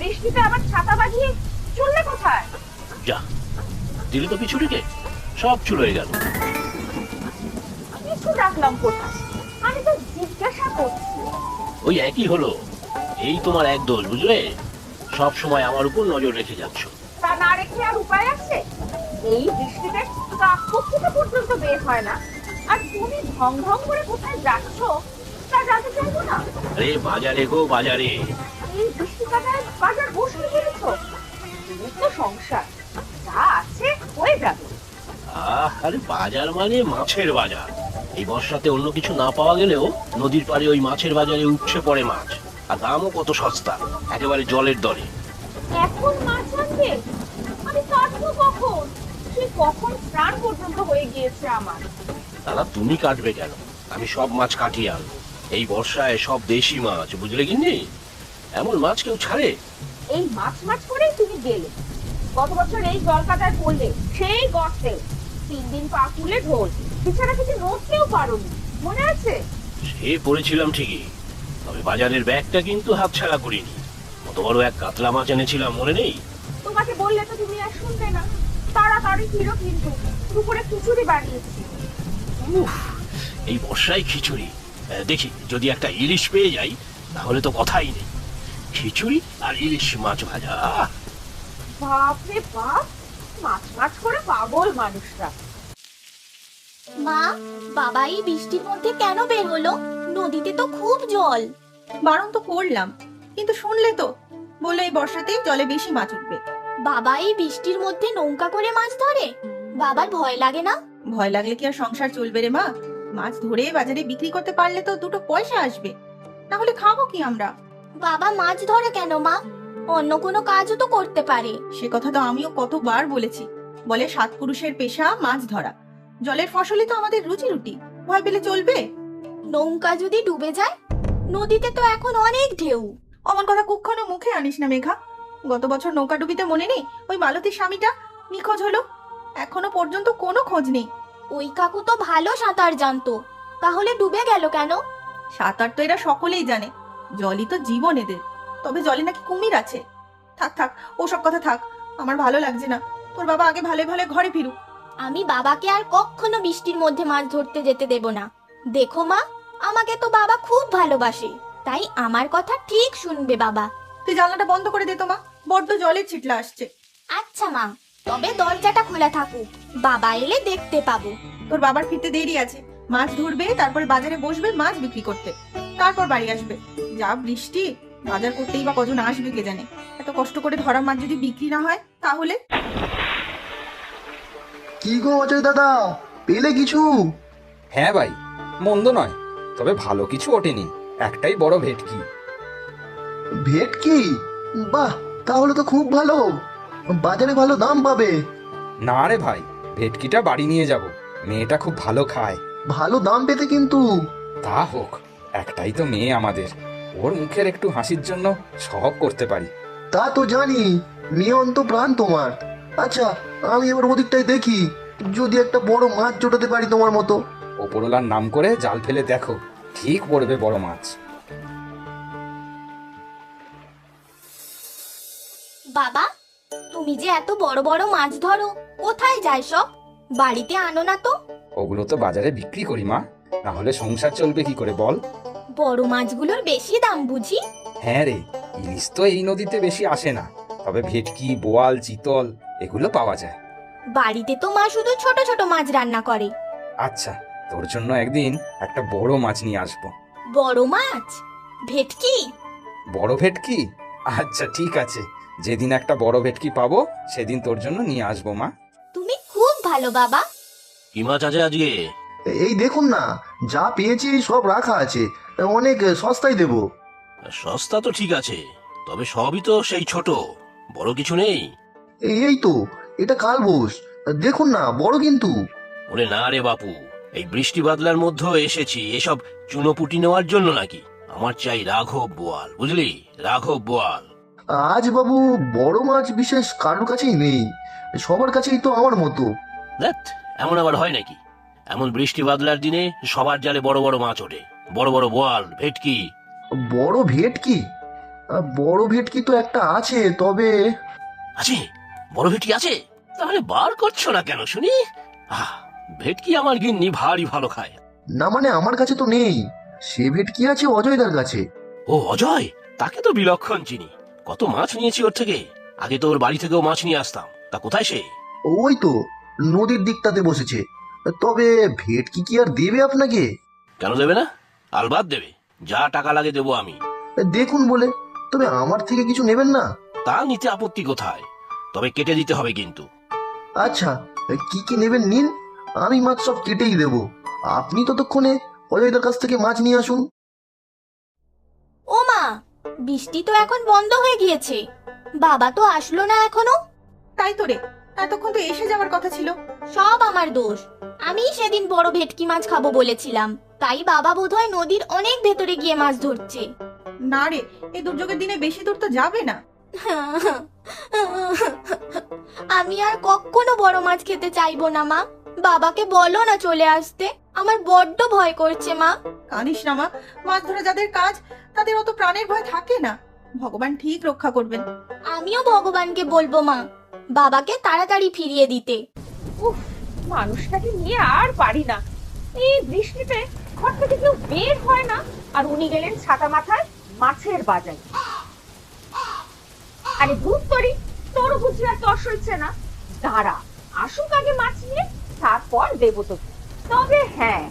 বৃষ্টিতে আবার ছাতা বাঁধিয়ে চললে কোথায়? যা দিলে তো পিছুটিকে, সব চুল হয়ে গেল। কিছু রাখলাম কোথায়? আমি তো জিজ্ঞাসা করছি। ওই একই হলো, এই তোমার এক দোষ বুঝলে, সব সময় আমার উপর নজর রেখে যাচ্ছ। তা না রেখে আর উপায় আছে? এই বৃষ্টিতে কাকপক্ষিতে পর্যন্ত বের হয় না, আর তুমি ঢং ঢং করে কোথায় যাচ্ছ তা জানতে চাইবো না? আরে বাজারে গো বাজারে। এই বৃষ্টি কাটায় বাজার বসতে পেরেছো? তুমি তো সংসার, যা আছে হয়ে যাবে। আরে বাজার মানে মাছের বাজার। এই বর্ষাতে অন্য কিছু না পাওয়া গেলেও নদীর পাড়ে ওই মাছের বাজারে উপচে পড়ে মাছ, আর দামও কত সস্তা, একেবারে জলের দরে। এখন মাছ আনবে? আমি কাটবো কখন? সে কখন স্নান পর্যন্ত হয়ে গিয়েছে আমার। দাদা তুমি কাটবে কেন? আমি সব মাছ কাটিয়ে আনবো। এই বর্ষায় সব দেশি মাছ, বুঝলে কিন্নি? এমন মাছ কেউ ছাড়ে? এই মাছ মাছ করেই তুমি গেলে। গত বছর এই জলকাদায় পড়লে, সেই গর্তে 3 দিন পা তুলে ঢোল, বিছানা থেকে নড়তেও পারোনি, মনে আছে? সে পড়েছিলাম ঠিকই, তবে বাজারের ব্যাগটা কিন্তু হাতছাড়া করিনি। কত বড় এক কাতলা মাছ এনেছিলাম, মনে নেই? তোমাকে বললে তো তুমি আর শুনবে না। তাড়াতাড়ি ফিরো, কিন্তু দুপুরে খিচুড়ি বানিয়েছি। উফ, এই বর্ষায় খিচুড়ি! দেখি যদি একটা ইলিশ পেয়ে যাই, তাহলে তো কথাই নেই। খিচুড়ি আর ইলিশ মাছ ভাজা, বাপরে বাপ, মাছ মাছ করে পাগল মানুষরা। মা, বাবা এই বৃষ্টির মধ্যে কেন বের হলো? নদীতে তো খুব জল। বারণ তো করলাম, কিন্তু শুনলে তো, বললো এই বর্ষাতেই জলে বেশি মাছ উঠবে। বাবা এই বৃষ্টির মধ্যে নৌকা করে মাছ ধরে? বাবার ভয় লাগে না? ভয় লাগলে কি আর সংসার চলবে রে মা? মাছ ধরে বাজারে বিক্রি করতে পারলে তো দুটো পয়সা আসবে, না হলে খাবো কি আমরা? বাবা মাছ ধরে কেন মা? অন্য কোনো কাজও তো করতে পারে। সে কথা তো আমিও কতবার বলেছি। বলে 7 পুরুষের পেশা মাছ ধরা, জলের ফসলই তো আমাদের রুজি রুটি, ভয় পেলে চলবে? নৌকা যদি ডুবে যায়? নদীতে তো এখন অনেক ঢেউ। অমন কথা কখনো মুখে আনিস না মেঘা। গত বছর নৌকা ডুবিতে মনে নেই ওই মালতীর স্বামীটা নিখোঁজ হলো? এখনো পর্যন্ত কোনো খোঁজ নেই। ওই কাকু তো ভালো সাঁতার জানতো, তাহলে ডুবে গেল কেন? সাঁতার তো এরা সকলেই জানে, জলই তো জীবন এদের। তবে জলে নাকি কুমির আছে। থাক থাক, ওসব কথা থাক, আমার ভালো লাগছে না। তোর বাবা আগে ভালো ভালো ঘরে ফিরুক। আমি বাবাকে আর কখনো বৃষ্টির মধ্যে মাছ ধরতে যেতে দেব না। দেখো মা, আমাকে তো বাবা খুব ভালোবাসে, তাই আমার কথা ঠিক শুনবে বাবা। তুই জানলাটা বন্ধ করে দে তো মা, বড্ড জলের ছিটলা আসছে। আচ্ছা মা, তবে দরজাটা খোলা থাকুক, বাবা এলে দেখতে পাবো। তোর বাবার ফিরতে দেরি আছে, মাছ ধরবে, তারপরে বাজারে বসবে মাছ বিক্রি করতে, তারপর বাড়ি আসবে। যা বৃষ্টি, বাজার করতেই বা কজন আসবে কে জানে। এত কষ্ট করে ধরা মাছ যদি বিক্রি না হয় তাহলে? কি গো অজয় দাদা, পেলে কিছু? হ্যাঁ ভাই, মন্দ নয়, তবে ভালো কিছু ওঠেনি। একটাই বড় ভেটকি। ভেটকি? বাহ, তাহলে তো খুব ভালো, বাজারে ভালো দাম পাবে। না রে ভাই, ভেটকিটা বাড়ি নিয়ে যাব, মেয়েটা খুব ভালো খায়। ভালো দাম পেতে কিন্তু। তা হোক, একটাই তো মেয়ে আমাদের, ওর মুখের একটু হাসির জন্য সব করতে পারি। তা তো জানি, নিয়ন্ত প্রাণ তোমার। আচ্ছা, আমি এবার ওদিকটাই দেখি, যদি একটা বড় মাছ জোটাতে পারি তোমার মতো। ওপরওয়ালার নাম করে জাল ফেলে দেখো, ঠিক পড়বে বড় মাছ। বাবা, তুমি যে এত বড় বড় মাছ ধরো, কোথায় যায় সব? বাড়িতে আনো না তো? ওগুলো তো বাজারে বিক্রি করি মা, না হলে সংসার চলবে কি করে বল? বড় মাছগুলোর বেশি দাম বুঝি? হ্যাঁ রে, ইলিশ তো এই নদীতে বেশি আসে না, তবে ভেটকি, বোয়াল, চিতল এগুলো পাওয়া যায়। বাড়িতে তো মা শুধু ছোট ছোট মাছ রান্না করে। আচ্ছা, তোর জন্য একদিন একটা বড় মাছ নিয়ে আসবো। বড় মাছ? ভেটকি? বড় ভেটকি? আচ্ছা ঠিক আছে, যেদিন একটা বড় ভেটকি পাবো সেদিন তোর জন্য নিয়ে আসবো মা। তুমি খুব ভালো বাবা। কি মাছ আছে আজকে? এই দেখুন না, যা পেয়েছি সব রাখা আছে, অনেক সস্তায় দেবো। সস্তা তো ঠিক আছে, তবে সবই তো সেই ছোট, বড় কিছু নেই। এই তো, এটা কালবোস, দেখুন না, বড় কিন্তু। ওরে না রে বাপু, এই বৃষ্টি বাদলার মধ্যে এসেছি এসব চুনোপুটি নেওয়ার জন্য নাকি? আমার চাই রাঘব বোয়াল, বুঝলি, রাঘব বোয়াল। আজ বাবু, বড় মাছ বিশেষ কারোর কাছেই নেই, সবার কাছেই তো আমার মতো। দেখ, এমন আবার হয় নাকি? এমন বৃষ্টি বাদলার দিনে সবার জালে বড় বড় মাছ ওঠে, বড় বড় বোয়াল, ভেটকি। বড় ভেটকি? বড় ভেটকি তো একটা আছে, তবে আছে? বড় ভেটকি আছে? তাহলে বার করছো না কেন শুনি? ভেটকি আমার গিন্নি ভারী ভালো খায়। না মানে আমার কাছে তো নেই, সে ভেটকি আছে অজয়দার কাছে। ও অজয়, তাকে তো বিলক্ষণ চিনি। কত মাছ নিয়েছি ওর থেকে। আগে তো ওর বাড়ি থেকেও মাছ নিয়ে আসতাম। তা কোথায় সে? ওই তো নদীর দিকটাতে বসেছে। তবে ভেটকি কি আর দেবে আপনাকে? কেন দেবে না? আলবাদ দেবে, যা টাকা লাগে দেবো আমি। দেখুন বলে, তবে আমার থেকে কিছু নেবেন না? তা নিতে আপত্তি কোথায়, তবে কেটে দিতে হবে কিন্তু। আচ্ছা, কি কি নেবেন নিন, আমি মাছ সব কেটেই দেবো। আপনি ততক্ষণে অজয়দার কাছ থেকে মাছ নিয়ে আসুন। ও মা, বৃষ্টি তো এখন বন্ধ হয়ে গিয়েছে, বাবা তো আসলো না এখনো। তাই তো রে, এতক্ষণ তো এসে যাওয়ার কথা ছিল। সব আমার দোষ, আমি সেদিন বড় ভেটকি মাছ খাবো বলেছিলাম, তাই বাবা বোধহয় নদীর অনেক ভেতরে গিয়ে মাছ ধরছে। না রে, এই দুর্যোগের দিনে বেশি দূর তো যাবে না। আমি আর কখনো বড় মাছ খেতে চাইবো না মা, বাবাকে বলো না চলে আসতে, আমার বড্ড ভয় করছে মা। কানিস না মা, মাছ ধরা যাদের কাজ তাদের অত প্রাণের ভয় থাকে না। ভগবান ঠিক রক্ষা করবেন। আমিও ভগবানকে বলবো মা, বাবাকে তাড়াতাড়ি ফিরিয়ে দিতে। উফ, মানুষটাকে নিয়ে আর পারি না। এই বৃষ্টিতে ঘর থেকে কেউ বের হয় না, আর উনি গেলেন ছাতা মাথায় মাছের বাজারে। আরে ভূত তরি, তোর বুঝি আর তর সইছে না? দাঁড়া, আসুক আগে মাছ নিয়ে, তারপর দেবো তোকে। তবে হ্যাঁ,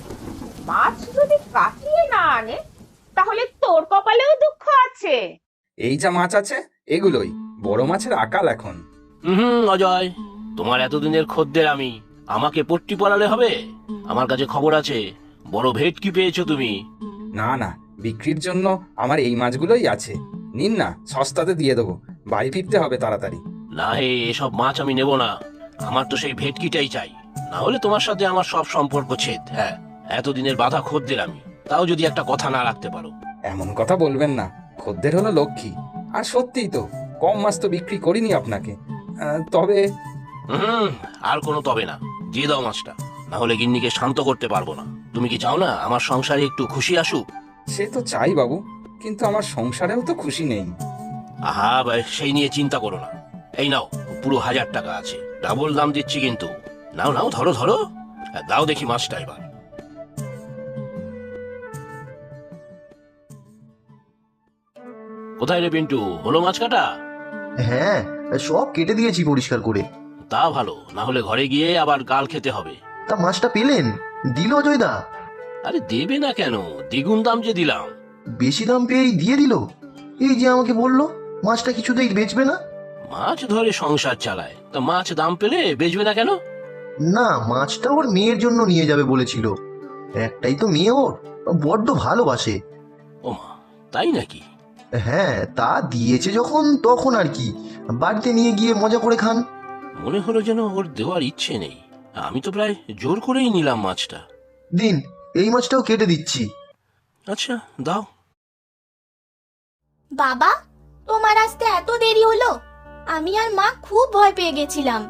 মাছ যদি কাটিয়ে না আনে, তাহলে তোর কপালেও দুঃখ আছে। এই যা মাছ আছে এগুলোই বড় মাছের আকাল এখন। অজয়, তোমার এতদিনের খদ্দের আমি, আমাকে পট্টি পরালে হবে? আমার কাছে খবর আছে, বড় ভেটকি পেয়েছো তুমি। না না, বিক্রির জন্য আমার এই মাছগুলোই আছে। নিন না, সস্তাতে দিয়ে দেবো, বাড়ি ফিরতে হবে তাড়াতাড়ি। না হে, এসব মাছ আমি নেব না। আমার তো সেই ভেটকিটাই চাই, না হলে তোমার সাথে আমার সব সম্পর্ক ছেদ। হ্যাঁ, এতদিনের বাধা খদ্দের আমি, তাও যদি একটা কথা না রাখতে পারো। এমন কথা বলবেন না, খদ্দের হলো লক্ষ্মী। আর সত্যিই তো কম মাছ তো বিক্রি করিনি আপনাকে। তবে আর কোনো তবে না, দিয়ে দাও মাছটা, না হলে গিন্নিকে শান্ত করতে পারবো না। তুমি কি চাও না আমার সংসারে একটু খুশি আসুক? সে তো চাই বাবু, কিন্তু আমার সংসারেও তো খুশি নেই। আহা, সেই নিয়ে চিন্তা করো না। এই নাও, পুরো 1000 টাকা আছে, ডাবল দাম দিচ্ছি কিন্তু। নাও নাও, ধরো ধরো, দাও দেখি মাছটা এবার। কোথায় রে পিন্টু, হলো মাছ কাটা? হ্যাঁ, সব কেটে দিয়েছি পরিষ্কার করে। তা ভালো, না হলে ঘরে গিয়ে আবার গাল খেতে হবে। তা মাছটা পেলেন? দিল অজয়দা? আরে দেবে না কেন, দ্বিগুণ দাম যে দিলাম। বেশি দাম পেয়েই দিয়ে দিল? এই যে আমাকে বললো মাছটা কিছুতেই বেচবে না। মাছ ধরে সংসার চালায়, তা মাছ দাম পেলে বেচবে না কেন? না, মাছটা ওর মেয়ের জন্য নিয়ে যাবে বলেছিল। একটাই তো মেয়ে ওর, বড্ড ভালোবাসে। ও মা, তাই নাকি? হ্যাঁ, তা দিয়েছে যখন তখন আর কি, বাড়িতে নিয়ে গিয়ে মজা করে খান। মনে হলো যেন ওর দেওয়ার ইচ্ছে নেই। আমি তো প্রায় জোর করেই নিলাম মাছটা। দিন, এই মাছটাও কেটে দিচ্ছি। আচ্ছা, দাও। বাবা, তোমার আসতে এত দেরি হলো? আমি আর মা খুব ভয় পেয়ে গেছিলাম।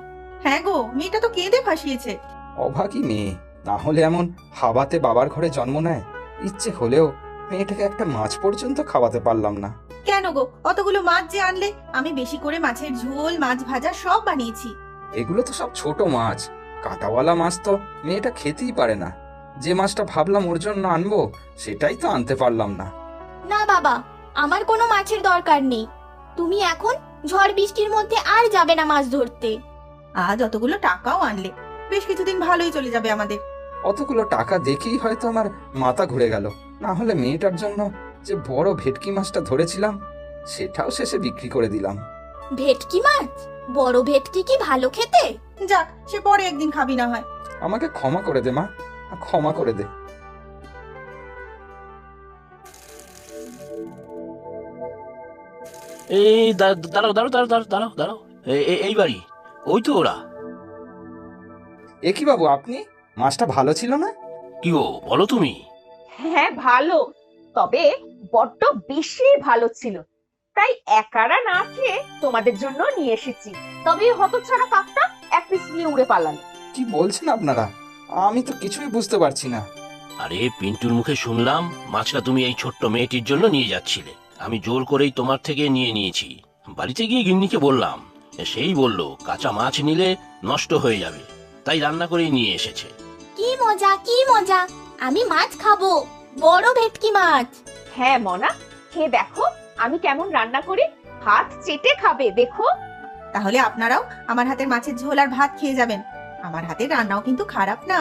হ্যাঁ গো, মেয়েটা তো কেঁদে ভাসিয়েছে। অভাগী মেয়ে, না হলে এমন হাবাতে বাবার ঘরে জন্ম নেয়? ইচ্ছে হলেও মেয়েটাকে একটা মাছ পর্যন্ত খাওয়াতে পারলাম না। কেন গো, অতগুলো মাছ যে আনলে, আমি বেশি করে মাছের ঝোল, মাছ ভাজা সব বানিয়েছি। এগুলো তো সব ছোট মাছ, কাঁটাওয়ালা মাছ তো মেয়েটা খেতেই পারে না। যে মাছটা ভাবলাম ওর জন্য আনবো, সেটাই তো আনতে পারলাম না। না বাবা, আমার কোনো মাছের দরকার নেই, তুমি এখন ঝড় বৃষ্টির মধ্যে আর যাবে না মাছ ধরতে। আজ অতগুলো টাকাও আনলে, বেশ কিছুদিন ভালোই চলে যাবে আমাদের। অতগুলো টাকা দেখেই হয়তো আমার মাথা ঘুরে গেল, না হলে মেয়েটার জন্য যে বড় ভেটকি মাছটা ধরেছিলাম সেটাও শেষে বিক্রি করে দিলাম। ভেটকি মাছ? বড় ভেটকি কি ভালো খেতে? যাক, সে পরে একদিন খাবি না হয়। আমাকে ক্ষমা করে দে মা, ক্ষমা করে দে। এই দাঁড়াও দাঁড়াও দাঁড়াও দাঁড়াও দাঁড়াও দাঁড়াও, এই বাড়ি, ওই তো ওরা। এ কি বাবু, আপনি? মাছটা ভালো ছিল না? কি গো, বলো তুমি। হ্যাঁ ভালো, তবে বড্ড বেশি ভালো ছিল, তাই একারা না খেয়ে তোমাদের জন্য নিয়ে এসেছি। তবে হতচ্ছাড়া কাকটা এক পিস নিয়ে উড়ে পালালো। কি বলছেন আপনারা? আমি তো কিছুই বুঝতে পারছি না। আরে পিন্টুর মুখে শুনলাম মাছটা তুমি এই ছোট্ট মেয়েটির জন্য নিয়ে যাচ্ছিলে, আমি জোর করেই তোমার থেকে নিয়ে নিয়েছি। বাড়িতে গিয়ে গিন্নিকে বললাম, সেই বলল কাঁচা মাছ নিলে নষ্ট হয়ে যাবে, তাই রান্না করেই নিয়ে এসেছে। কি মজা কি মজা, আমি মাছ খাবো, বড় ভেটকি মাছ। হ্যাঁ মনা, খেয়ে দেখো আমি কেমন রান্না করি, হাত চেটে খাবে দেখো। তাহলে আপনারাও আমার হাতের মাছের ঝোল আর ভাত খেয়ে যাবেন। আমার হাতের রান্নাও কিন্তু খারাপ না।